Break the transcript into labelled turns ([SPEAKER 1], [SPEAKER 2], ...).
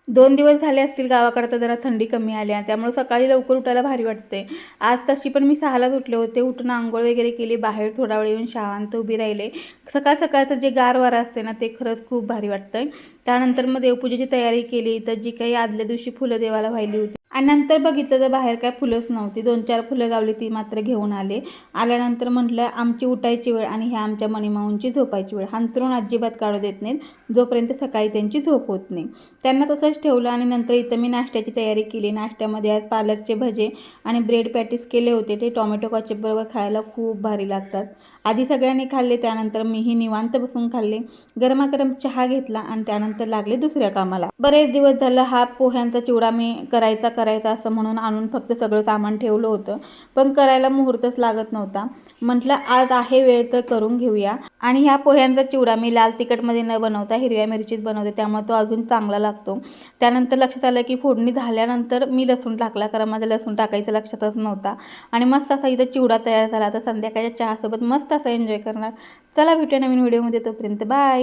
[SPEAKER 1] 2 दिवस झाले असतील गावाकडे तर जरा थंडी कमी आली आणि त्यामुळे सकाळी लवकर उठायला भारी वाटते. आज तशी पण मी 6लाच उठले होते. उठून अंघोळ वगैरे केली, बाहेर थोडा वेळ येऊन शांत उभी राहिले. सकाळ सकाळचं जे गार वारा असते ना ते खरंच खूप भारी वाटतंय. त्यानंतर मग देवपूजेची तयारी केली. तर जी काही आदल्या दिवशी फुलं देवाला वाहिली होती आणि नंतर बघितलं तर बाहेर काय फुलंच नव्हती. 2-4 फुलं गावली ती मात्र घेऊन आले. आल्यानंतर म्हटलं आमची उठायची वेळ आणि ह्या आमच्या मणिमाऊंची झोपायची वेळ. अंथरूण अजिबात काढू देत नाहीत जोपर्यंत सकाळी त्यांची झोप होत नाही. त्यांना तसंच ठेवलं आणि नंतर इथं मी नाश्त्याची तयारी केली. नाश्त्यामध्ये आज पालकचे भजे आणि ब्रेड पॅटीस केले होते. ते टोमॅटो केचपबरोबर खायला खूप भारी लागतात. आधी सगळ्यांनी खाल्ले, त्यानंतर मीही निवांत बसून खाल्ले. गरमागरम चहा घेतला आणि त्यानंतर लागले दुसऱ्या कामाला. बरेच दिवस झालं हा पोह्यांचा चिवडा मी करायचा असं म्हणून आणून फक्त सगळं सामान ठेवलं होतं, पण करायला मुहूर्तच लागत नव्हता. म्हटलं आज आहे वेळ तर करून घेऊया. आणि ह्या पोह्यांचा चिवडा मी लाल तिखटमध्ये न बनवता हिरव्या मिरचीत बनवते, त्यामुळे तो अजून चांगला लागतो. त्यानंतर लक्षात आलं की फोडणी झाल्यानंतर मी लसूण टाकला, कारण माझं लसूण टाकायचं लक्षातच नव्हता. आणि मस्त असा इथं चिवडा तयार झाला. आता संध्याकाळच्या चहासोबत मस्त असा एन्जॉय करणार. चला भेटूया नवीन व्हिडिओमध्ये, तोपर्यंत बाय.